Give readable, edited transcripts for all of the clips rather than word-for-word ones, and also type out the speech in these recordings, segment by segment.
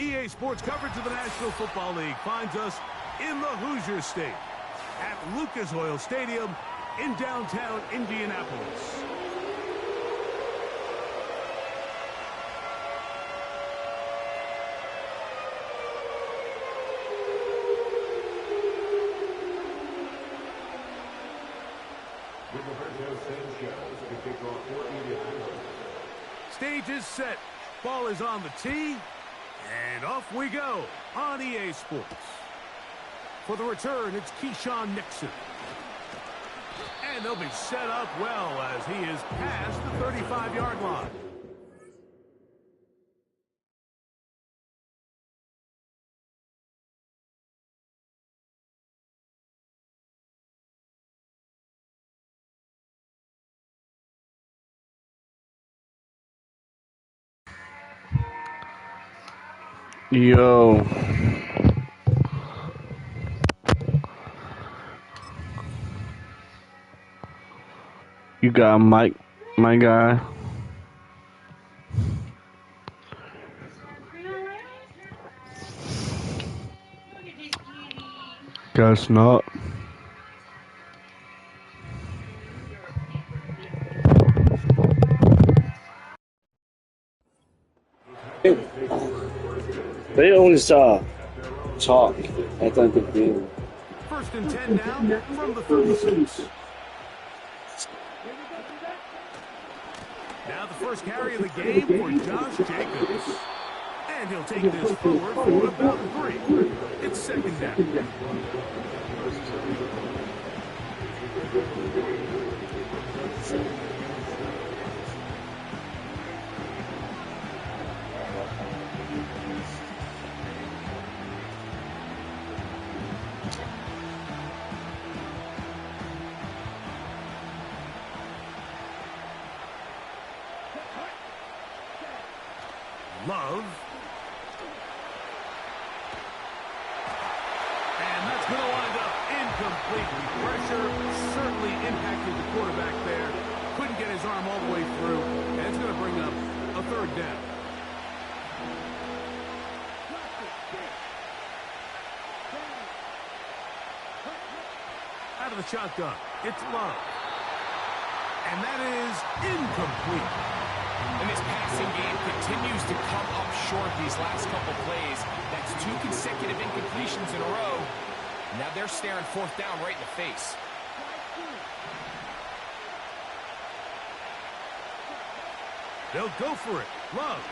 EA Sports coverage of the National Football League finds us in the Hoosier State at Lucas Oil Stadium in downtown Indianapolis. Stage is set. Ball is on the tee. And off we go on EA Sports. For the return, it's Keyshawn Nixon. And they'll be set up well as he is past the 35-yard line. Yo. You got Mike, my guy. Guess not. They always talk at the end of the game. First and 10 down from the 36. Now the first carry of the game for Josh Jacobs. And he'll take this forward for about 3. It's second down. Love. And that's going to wind up incomplete. Pressure certainly impacted the quarterback there. Couldn't get his arm all the way through. And it's going to bring up a third down. Out of the shotgun, it's Love. And that is incomplete. And this passing game continues to come up short these last couple plays. That's 2 consecutive incompletions in a row. Now they're staring fourth down right in the face. They'll go for it. Love.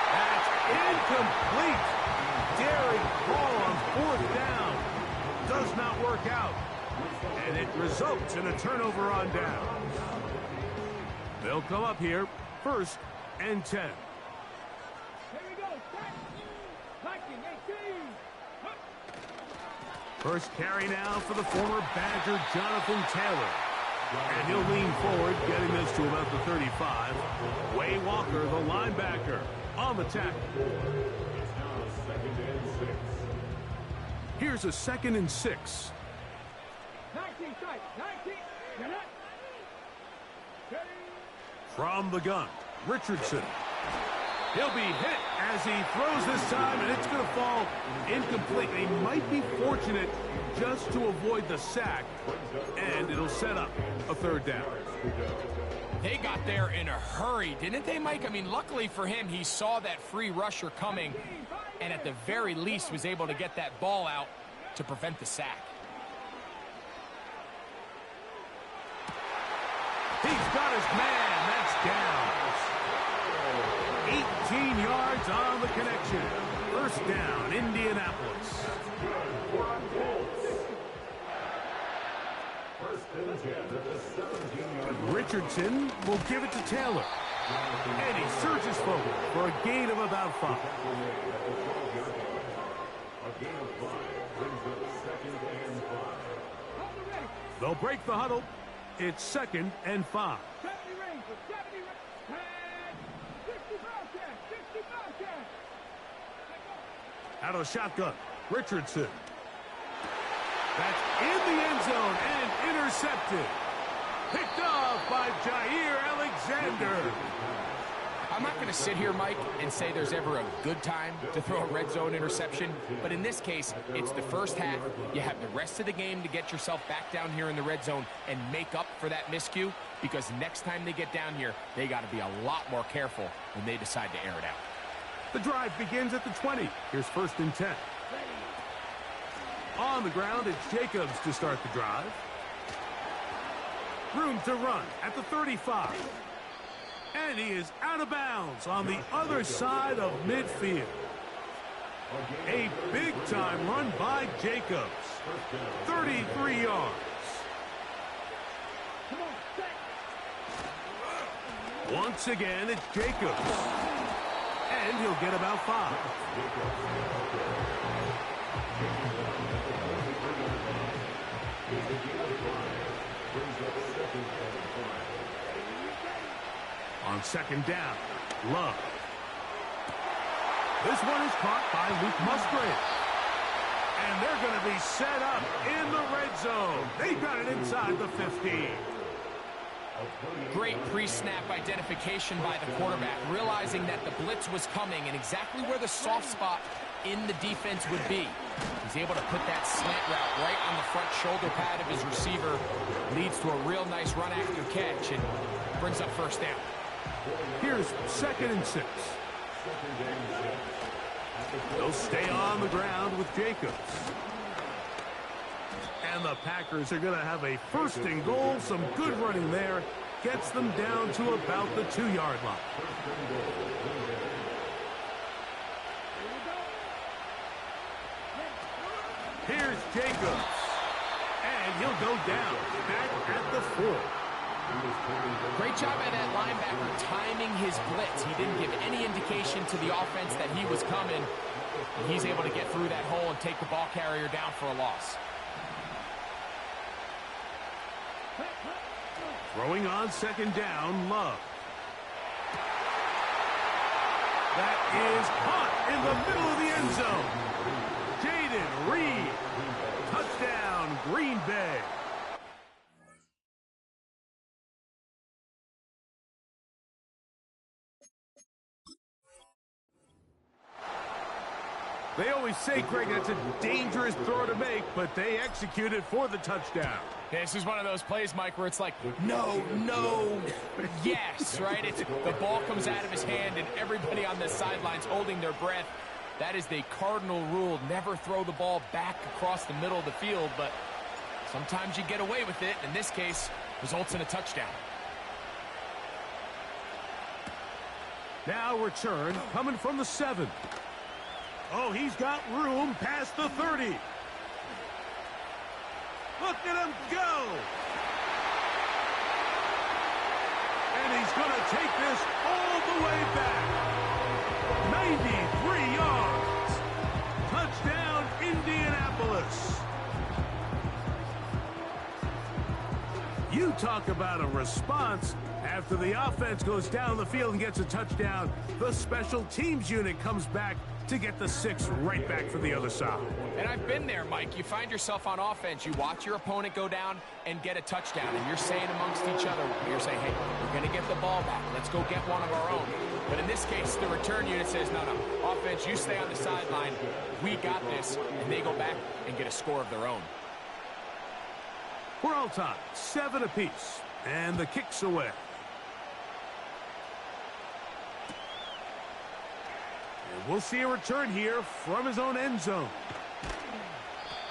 That's incomplete. Daring ball on fourth down. Does not work out. And it results in a turnover on down. They'll come up here, first and 10. Here we go. Attacking 18. First carry now for the former Badger, Jonathan Taylor. And he'll lean forward, getting this to about the 35. Way Walker, the linebacker, on the tackle. Here's a 2nd and 6. 19 strike. 19. From the gun, Richardson. He'll be hit as he throws this time, and it's going to fall incomplete. They might be fortunate just to avoid the sack, and it'll set up a third down. They got there in a hurry, didn't they, Mike? I mean, luckily for him, he saw that free rusher coming, and at the very least was able to get that ball out to prevent the sack. He's got his man. That's down. 18 yards on the connection. First down, Indianapolis. Richardson will give it to Taylor. And he surges forward for a gain of about 5. They'll break the huddle. It's 2nd and 5. Out of the shotgun, Richardson. That's in the end zone and intercepted. Picked off by Jair Alexander. I'm I'm not going to sit here, Mike, and say there's ever a good time to throw a red zone interception, but in this case, it's the first half. You have the rest of the game to get yourself back down here in the red zone and make up for that miscue, because next time they get down here, they got to be a lot more careful when they decide to air it out. The drive begins at the 20. Here's 1st and 10. On the ground, it's Jacobs to start the drive. Room to run at the 35. And he is out of bounds on the other side of midfield. A big-time run by Jacobs. 33 yards. Once again, it's Jacobs. And he'll get about 5. On 2nd down, Love. This one is caught by Luke Musgrave. And they're going to be set up in the red zone. They've got it inside the 15. Great pre-snap identification by the quarterback, realizing that the blitz was coming and exactly where the soft spot in the defense would be. He's able to put that slant route right on the front shoulder pad of his receiver. Leads to a real nice run after catch and brings up 1st down. Here's 2nd and 6. They'll stay on the ground with Jacobs. And the Packers are going to have a 1st and goal. Some good running there. Gets them down to about the 2-yard line. Here's Jacobs. And he'll go down back at the 4. Great job by that linebacker timing his blitz. He didn't give any indication to the offense that he was coming. He's able to get through that hole and take the ball carrier down for a loss. Throwing on 2nd down, Love. That is caught in the middle of the end zone. Jaden Reed. Touchdown, Green Bay. They always say, Greg, that's a dangerous throw to make, but they execute it for the touchdown. This is one of those plays, Mike, where it's like, no, yes, right? The ball comes out of his hand, and everybody on the sidelines holding their breath. That is the cardinal rule. Never throw the ball back across the middle of the field, but sometimes you get away with it. In this case, results in a touchdown. Now return coming from the 7. Oh, he's got room past the 30. Look at him go. And he's going to take this all the way back. 93 yards. Touchdown, Indianapolis. You talk about a response. After the offense goes down the field and gets a touchdown, the special teams unit comes back to get the 6 right back for the other side. And I've been there, Mike. You find yourself on offense, you watch your opponent go down and get a touchdown, and you're saying amongst each other, you're saying, hey, we're going to get the ball back. Let's go get one of our own. But in this case, the return unit says, no, offense, you stay on the sideline. We got this. And they go back and get a score of their own. We're all tied, 7 apiece, and the kick's away. And we'll see a return here from his own end zone.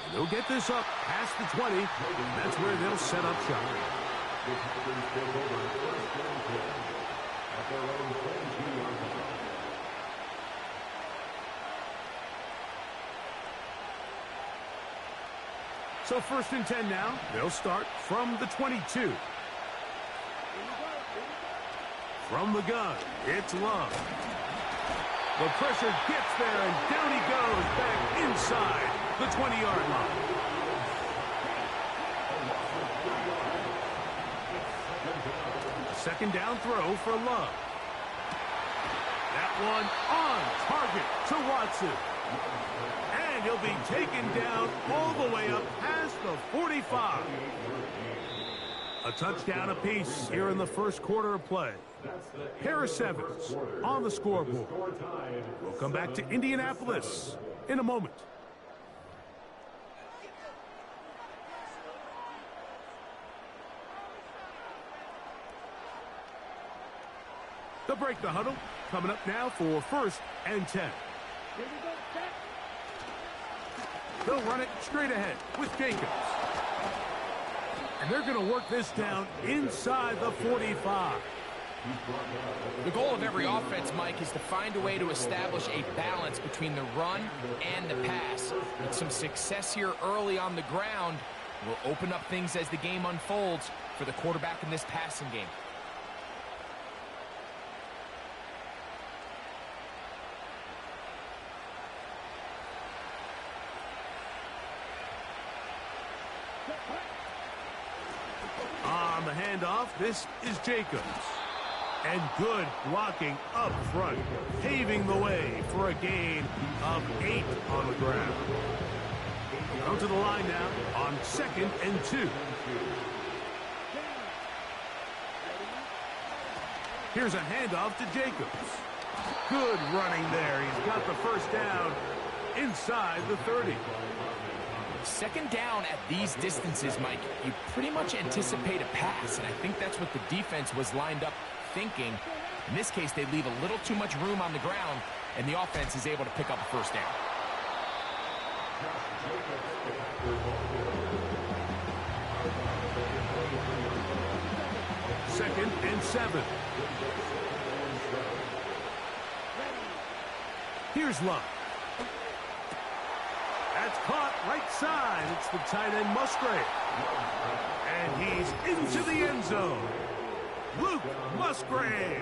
And they'll get this up past the 20. That's where they'll set up shop. So 1st and 10 now. They'll start from the 22. From the gun, it's Love. The pressure gets there, and down he goes back inside the 20-yard line. A 2nd down throw for Love. That one on target to Watson. And he'll be taken down all the way up past the 45. A touchdown apiece here in the first quarter of play. Pair of sevens on the scoreboard. We'll come back to Indianapolis in a moment. They'll break the huddle. Coming up now for 1st and 10. Here we go, set. They'll run it straight ahead with Jacobs. And they're going to work this down inside the 45. The goal of every offense, Mike, is to find a way to establish a balance between the run and the pass. With some success here early on the ground will open up things as the game unfolds for the quarterback in this passing game. On the handoff, this is Jacobs. And good blocking up front, paving the way for a gain of 8 on the ground. Come to the line now on 2nd and 2. Here's a handoff to Jacobs. Good running there. He's got the first down inside the 30. Second down at these distances, Mike, you pretty much anticipate a pass, and I think that's what the defense was lined up thinking. In this case, they leave a little too much room on the ground, and the offense is able to pick up a first down. Second and 7. Here's Love. That's caught right side. It's the tight end Musgrave. And he's into the end zone. Luke Musgrave.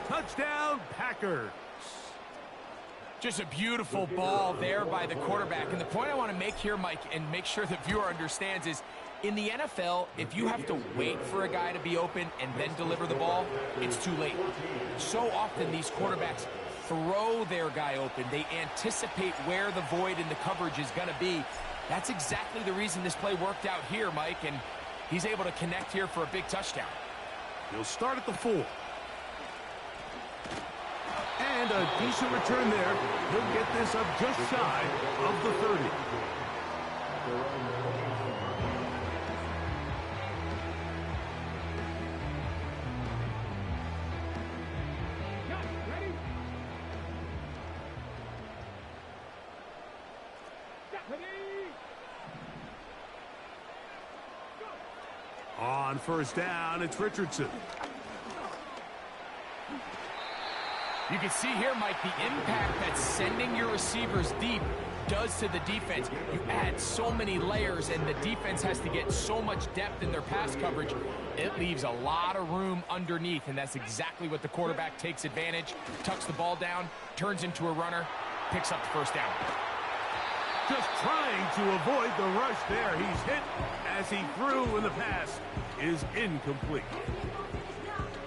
Touchdown, Packers. Just a beautiful ball there by the quarterback. And the point I want to make here, Mike, and make sure the viewer understands is, in the NFL, if you have to wait for a guy to be open and then deliver the ball, it's too late. So often these quarterbacks throw their guy open. They anticipate where the void in the coverage is going to be. That's exactly the reason this play worked out here, Mike, and he's able to connect here for a big touchdown. He'll start at the 4. And a decent return there. He'll get this up just shy of the 30. Ready? Ready? On first down, it's Richardson. You can see here, Mike, the impact that sending your receivers deep does to the defense. You add so many layers, and the defense has to get so much depth in their pass coverage. It leaves a lot of room underneath, and that's exactly what the quarterback takes advantage. Tucks the ball down, turns into a runner, picks up the first down. Just trying to avoid the rush there. He's hit as he threw, and the pass is incomplete.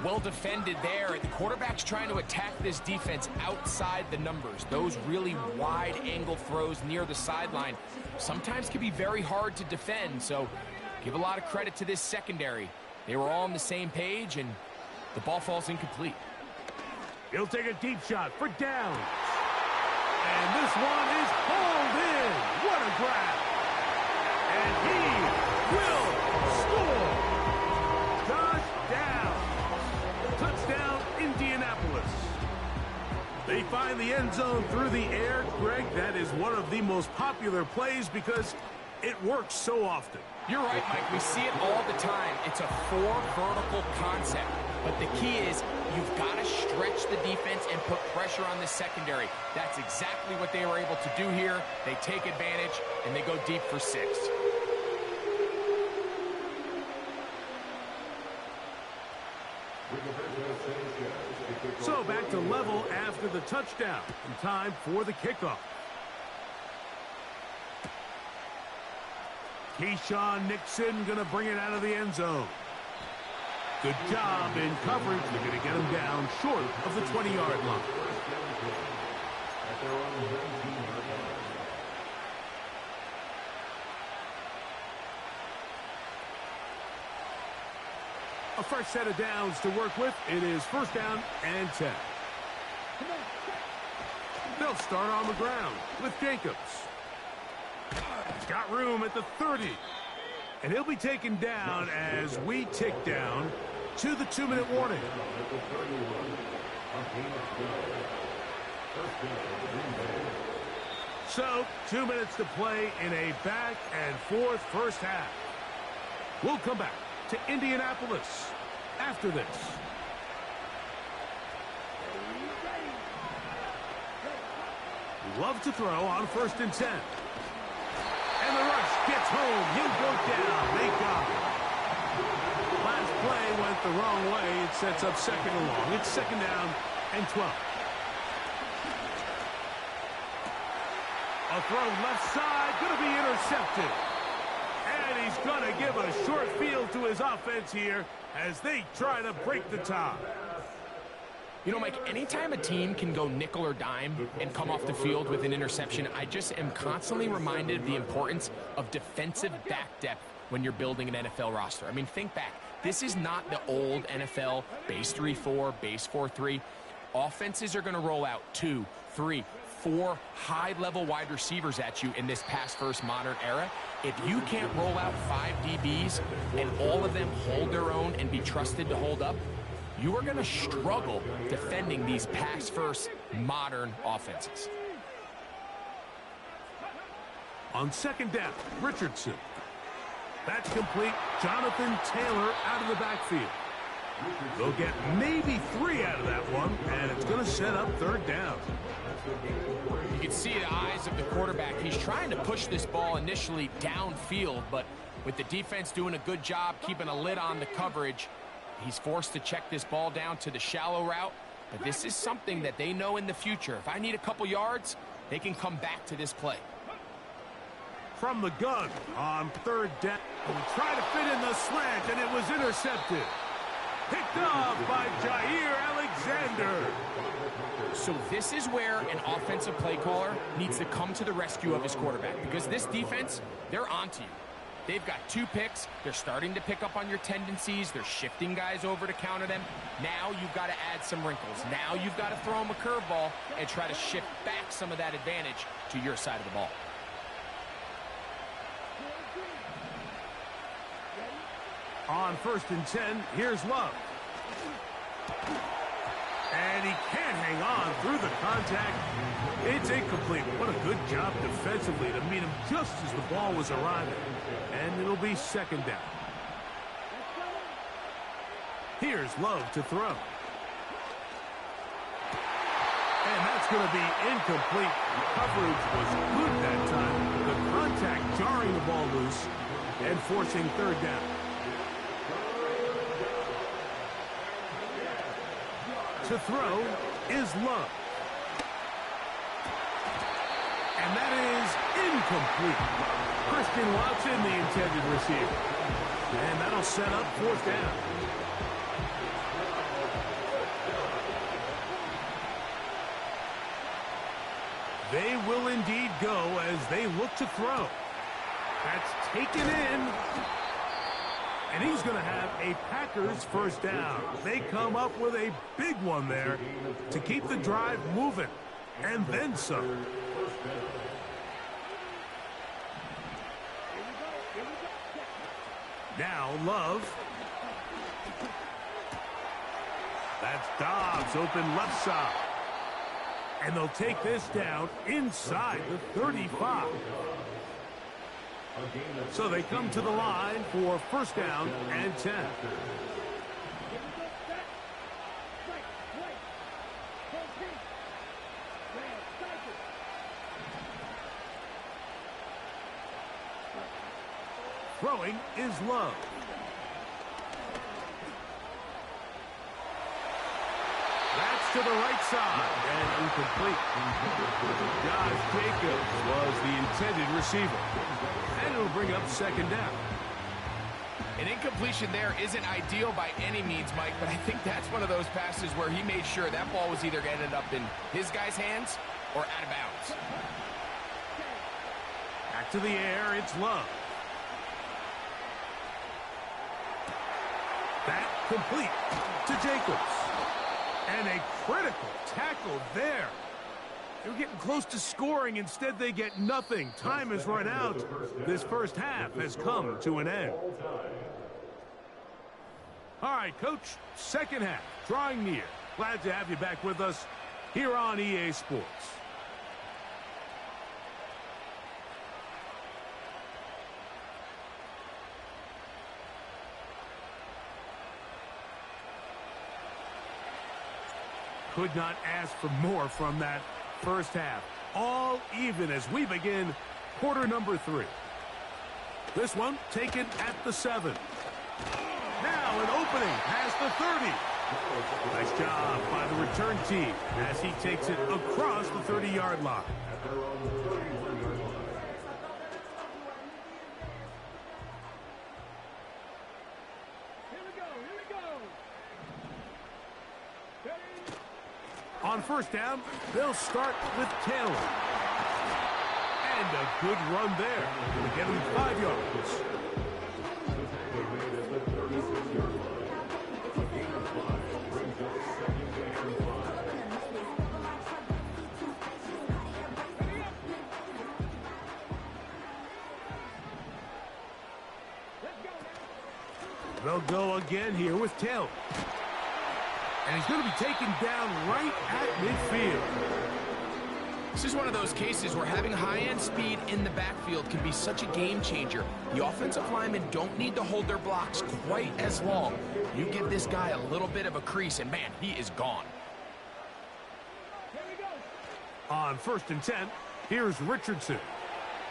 Well defended there. The quarterback's trying to attack this defense outside the numbers. Those really wide angle throws near the sideline sometimes can be very hard to defend, so give a lot of credit to this secondary. They were all on the same page, and the ball falls incomplete. He'll take a deep shot for downs. And this one is hauled in. What a grab. And he will score. Touchdown. Touchdown, Indianapolis. They find the end zone through the air. Greg, that is one of the most popular plays because it works so often. You're right, Mike. We see it all the time. It's a 4 vertical concept. But the key is you've got to stretch the defense and put pressure on the secondary. That's exactly what they were able to do here. They take advantage, and they go deep for 6. So back to level after the touchdown. And time for the kickoff. Keyshawn Nixon going to bring it out of the end zone. Good job in coverage. They're going to get him down short of the 20-yard line. A fresh set of downs to work with. It is first down and 10. They'll start on the ground with Jacobs. He's got room at the 30. And he'll be taken down as we tick down to the 2-minute warning. So, 2 minutes to play in a back and forth first half. We'll come back to Indianapolis after this. Love to throw on 1st and 10. And the rush gets home. He'll go down. They got him. Last play went the wrong way. It sets up 2nd and long. It's 2nd down and 12. A throw left side, going to be intercepted. And he's going to give a short field to his offense here as they try to break the tie. You know, Mike, anytime a team can go nickel or dime and come off the field with an interception, I just am constantly reminded of the importance of defensive back depth when you're building an NFL roster. I mean, think back. This is not the old NFL base 3-4, base 4-3. Offenses are going to roll out 2, 3, 4 high-level wide receivers at you in this pass-first modern era. If you can't roll out 5 DBs and all of them hold their own and be trusted to hold up, you are going to struggle defending these pass-first modern offenses. On 2nd down, Richardson. That's complete. Jonathan Taylor out of the backfield. They'll get maybe 3 out of that one, and it's going to set up 3rd down. You can see the eyes of the quarterback. He's trying to push this ball initially downfield, but with the defense doing a good job keeping a lid on the coverage, he's forced to check this ball down to the shallow route. But this is something that they know in the future. If I need a couple yards, they can come back to this play. From the gun on 3rd down. He tried to fit in the slant, and it was intercepted. Picked off by Jair Alexander. So this is where an offensive play caller needs to come to the rescue of his quarterback, because this defense, they're onto you. They've got 2 picks. They're starting to pick up on your tendencies. They're shifting guys over to counter them. Now you've got to add some wrinkles. Now you've got to throw them a curveball and try to shift back some of that advantage to your side of the ball. On 1st and 10, here's Love. And he can't hang on through the contact. It's incomplete. What a good job defensively to meet him just as the ball was arriving. And it'll be 2nd down. Here's Love to throw. And that's going to be incomplete. Coverage was good that time. The contact jarring the ball loose and forcing 3rd down. To throw is Love. And that is incomplete. Christian Watson, the intended receiver. And that'll set up 4th down. They will indeed go as they look to throw. That's taken in. And he's going to have a Packers 1st down. They come up with a big one there to keep the drive moving. And then some. Now Love. That's Dobbs open left side. And they'll take this down inside the 35. So they come to the line for 1st down and 10. Throwing is Love. That's to the right side and incomplete. Josh Jacobs was the intended receiver. And it'll bring up 2nd down. An incompletion there isn't ideal by any means, Mike, but I think that's one of those passes where he made sure that ball was either ended up in his guy's hands or out of bounds. Back to the air, it's Love. That complete to Jacobs. And a critical tackle there. They're getting close to scoring. Instead, they get nothing. Time has run out. This first half has come to an end. All right, Coach, second half, drawing near. Glad to have you back with us here on EA Sports. Could not ask for more from that first half. All even as we begin quarter number 3. This one taken at the 7. Now an opening past the 30. Nice job by the return team as he takes it across the 30-yard line. Here we go. On first down, they'll start with Taylor. And a good run there. Going to get him 5 yards. They'll go again here with Taylor. And he's going to be taken down right at midfield. This is one of those cases where having high-end speed in the backfield can be such a game changer. The offensive linemen don't need to hold their blocks quite as long. You give this guy a little bit of a crease, and man, he is gone. On 1st and 10, here's Richardson.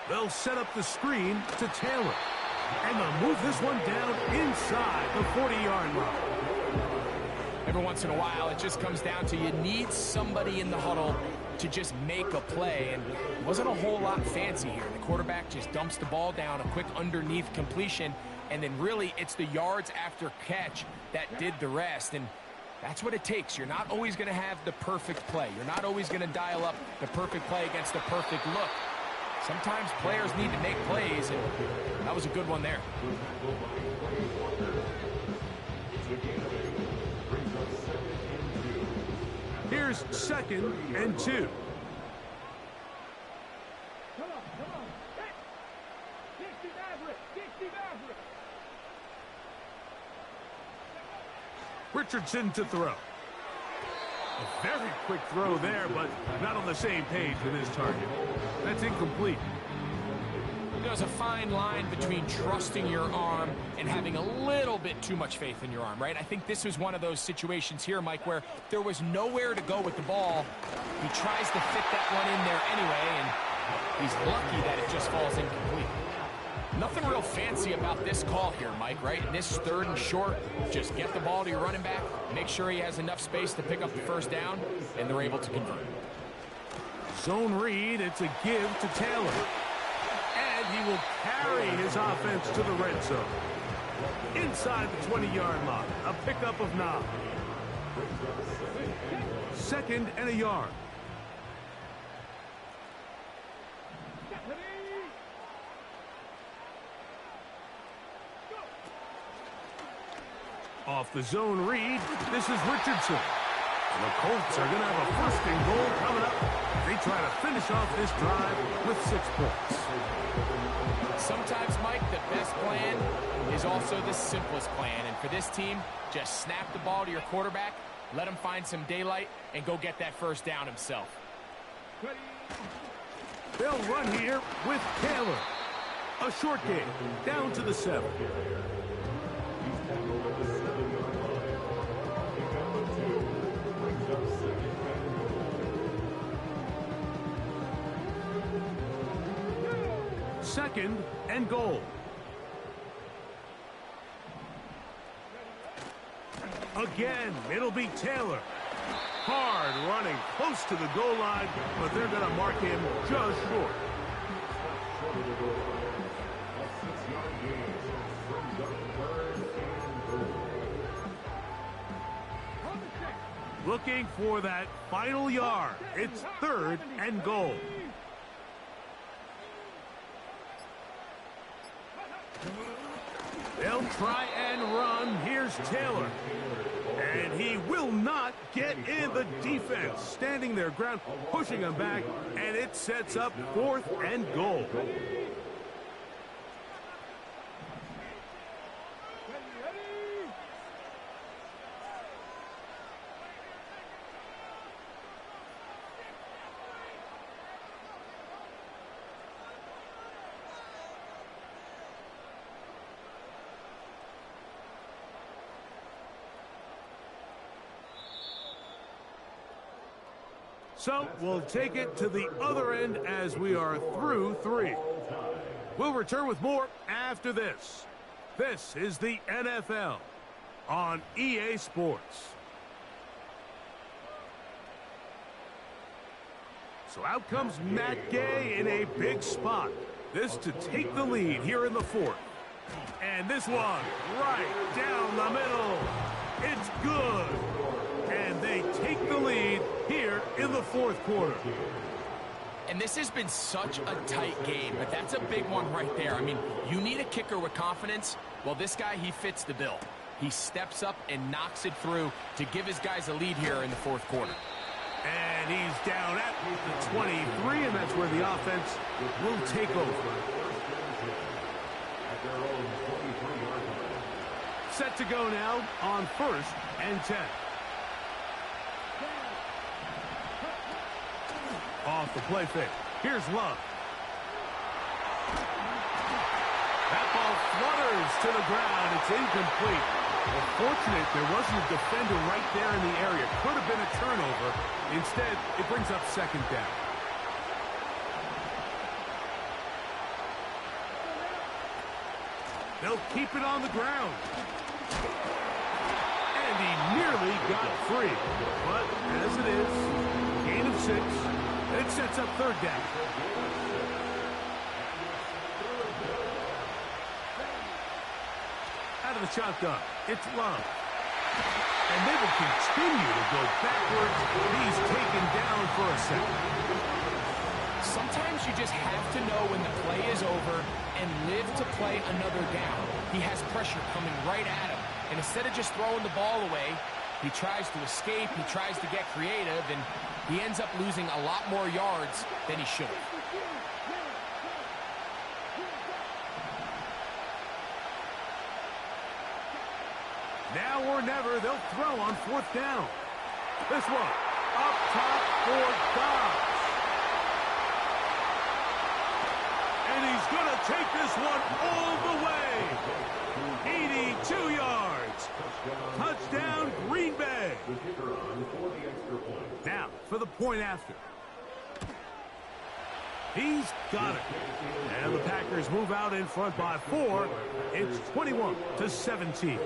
They'll set up the screen to Taylor. And they'll move this one down inside the 40-yard line. Every once in a while, it just comes down to you need somebody in the huddle to just make a play. And it wasn't a whole lot fancy here. The quarterback just dumps the ball down, a quick underneath completion, and then really it's the yards after catch that did the rest. And that's what it takes. You're not always going to have the perfect play. You're not always going to dial up the perfect play against the perfect look. Sometimes players need to make plays, and that was a good one there. Here's 2nd and 2. Come on. Hey. 60 Maverick. Richardson to throw. A very quick throw there, but not on the same page with his target. That's incomplete. There's a fine line between trusting your arm and having a little bit too much faith in your arm, right? I think this was one of those situations here, Mike, where there was nowhere to go with the ball. He tries to fit that one in there anyway, and he's lucky that it just falls incomplete. Nothing real fancy about this call here, Mike, right? In this 3rd and short, just get the ball to your running back, make sure he has enough space to pick up the first down, and they're able to convert. Zone read, it's a give to Taylor. And he will carry his offense to the red zone. Inside the 20-yard line, a pickup of 9. 2nd and a yard. Off the zone read, this is Richardson. And the Colts are going to have a 1st and goal coming up. They try to finish off this drive with 6 points. Sometimes, Mike, the best plan is also the simplest plan. And for this team, just snap the ball to your quarterback, let him find some daylight, and go get that first down himself. They'll run here with Taylor. A short game, down to the 7. Second and goal. Again, it'll be Taylor. Hard running close to the goal line, but they're going to mark him just short. Looking for that final yard. It's 3rd and goal. They'll try and run. Here's Here's Taylor. And he will not get in. The defense standing their ground, pushing him back, and it sets up 4th and goal. So we'll take it to the other end as we are through 3. We'll return with more after this. This is the NFL on EA Sports. So out comes Matt Gay in a big spot. This to take the lead here in the 4th. And this one right down the middle. It's good. And they take the lead here in the 4th quarter. And this has been such a tight game, but that's a big one right there. I mean, you need a kicker with confidence. Well, this guy, he fits the bill. He steps up and knocks it through to give his guys a lead here in the 4th quarter. And he's down at the 23, and that's where the offense will take over. Set to go now on 1st and 10. Off the play fake. Here's Love. That ball flutters to the ground. It's incomplete. Well, fortunate there wasn't a defender right there in the area. Could have been a turnover. Instead, it brings up 2nd down. They'll keep it on the ground. And he nearly got free. But as it is, gain of 6. It sets up 3rd down. Out of the shotgun, it's Love. And they will continue to go backwards. He's taken down for a second. Sometimes you just have to know when the play is over and live to play another down. He has pressure coming right at him. And instead of just throwing the ball away, he tries to escape, he tries to get creative, and he ends up losing a lot more yards than he should have. Now or never, they'll throw on 4th down. This one, up top for Dobbs. And he's going to take this one all the way. 82 yards. Touchdown, Green Bay. Now, for the point after. He's got it. And the Packers move out in front by 4. It's 21-17.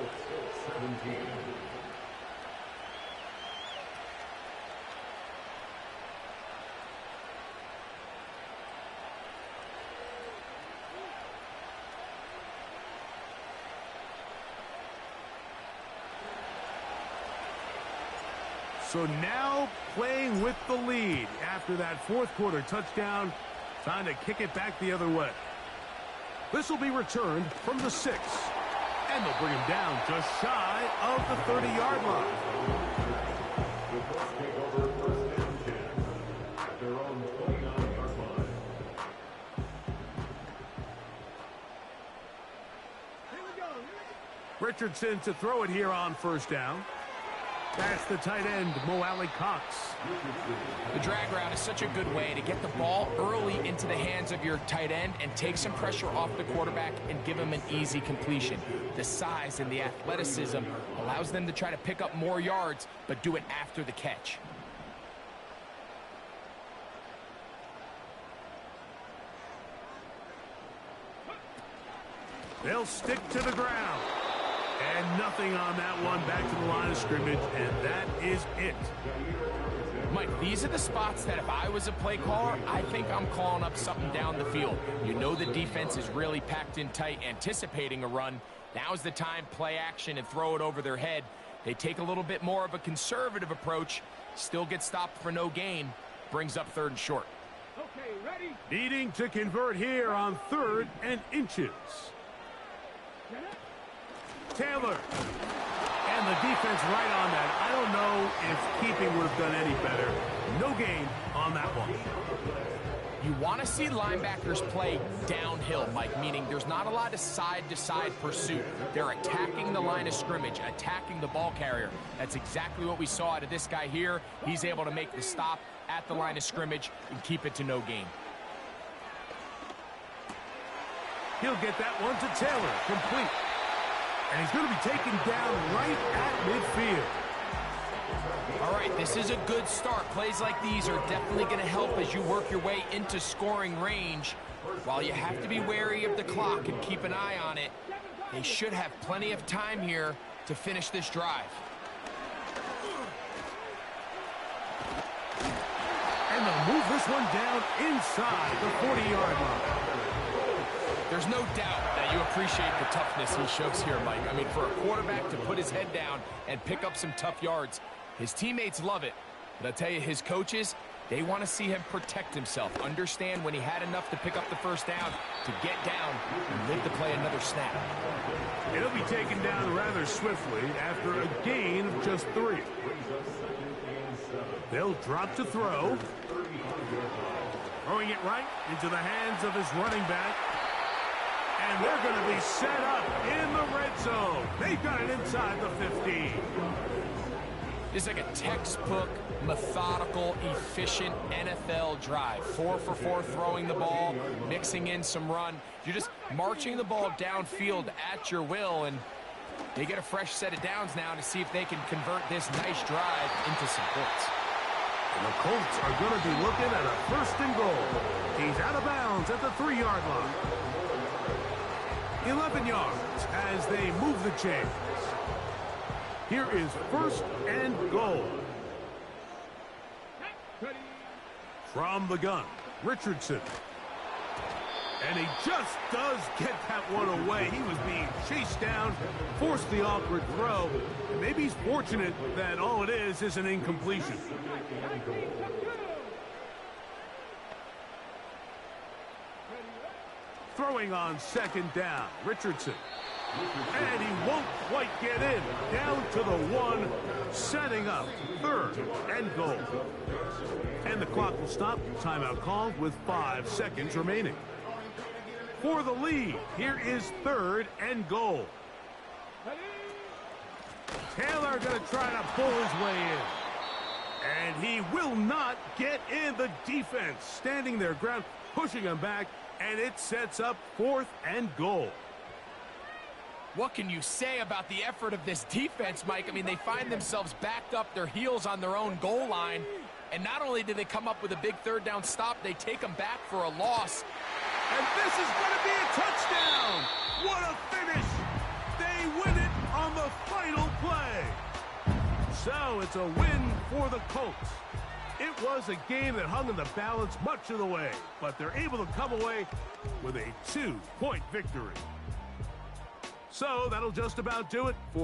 So now playing with the lead after that 4th quarter touchdown, trying to kick it back the other way. This will be returned from the 6. And they'll bring him down just shy of the 30-yard line. Richardson to throw it here on 1st down. That's the tight end, Mo Alley-Cox. The drag route is such a good way to get the ball early into the hands of your tight end and take some pressure off the quarterback and give him an easy completion. The size and the athleticism allows them to try to pick up more yards, but do it after the catch. They'll stick to the ground. And nothing on that one, back to the line of scrimmage, and that is it. Mike, these are the spots that if I was a play caller, I think I'm calling up something down the field. You know the defense is really packed in tight, anticipating a run. Now's the time, play action and throw it over their head. They take a little bit more of a conservative approach, still get stopped for no gain, brings up 3rd and short. Okay, ready? Needing to convert here on 3rd and inches. Taylor And the defense right on that. I don't know if keeping would have done any better. No gain on that one. You want to see linebackers play downhill, Mike, meaning there's not a lot of side-to-side pursuit. They're attacking the line of scrimmage, attacking the ball carrier. That's exactly what we saw out of this guy here. He's able to make the stop at the line of scrimmage and keep it to no gain. He'll get that one to Taylor, complete. And he's going to be taken down right at midfield. All right, this is a good start. Plays like these are definitely going to help as you work your way into scoring range. While you have to be wary of the clock and keep an eye on it, they should have plenty of time here to finish this drive. And they'll move this one down inside the 40-yard line. There's no doubt that you appreciate the toughness he shows here, Mike. I mean, for a quarterback to put his head down and pick up some tough yards, his teammates love it. But I'll tell you, his coaches, they want to see him protect himself. Understand when he had enough to pick up the first down, to get down and live to play another snap. It'll be taken down rather swiftly after a gain of just 3. They'll drop to throw. Throwing it right into the hands of his running back. And they're going to be set up in the red zone. They've got it inside the 15. This is like a textbook, methodical, efficient NFL drive. 4 for 4 throwing the ball, mixing in some run. You're just marching the ball downfield at your will, and they get a fresh set of downs now to see if they can convert this nice drive into some points. And the Colts are going to be looking at a 1st and goal. He's out of bounds at the 3-yard line. 11 yards as they move the chains. Here is 1st and goal. From the gun, Richardson. And he just does get that one away. He was being chased down, forced the awkward throw. And maybe he's fortunate that all it is an incompletion. Throwing on 2nd down, Richardson. And he won't quite get in. Down to the 1, setting up 3rd and goal. And the clock will stop. Timeout called with 5 seconds remaining. For the lead, here is 3rd and goal. Taylor going to try to pull his way in. And he will not get in. The defense standing their ground, pushing him back. And it sets up 4th and goal. What can you say about the effort of this defense, Mike? I mean, they find themselves backed up their heels on their own goal line. And not only do they come up with a big 3rd down stop, they take them back for a loss. And this is going to be a touchdown. What a finish. They win it on the final play. So it's a win for the Colts. It was a game that hung in the balance much of the way, but they're able to come away with a 2-point victory. So that'll just about do it for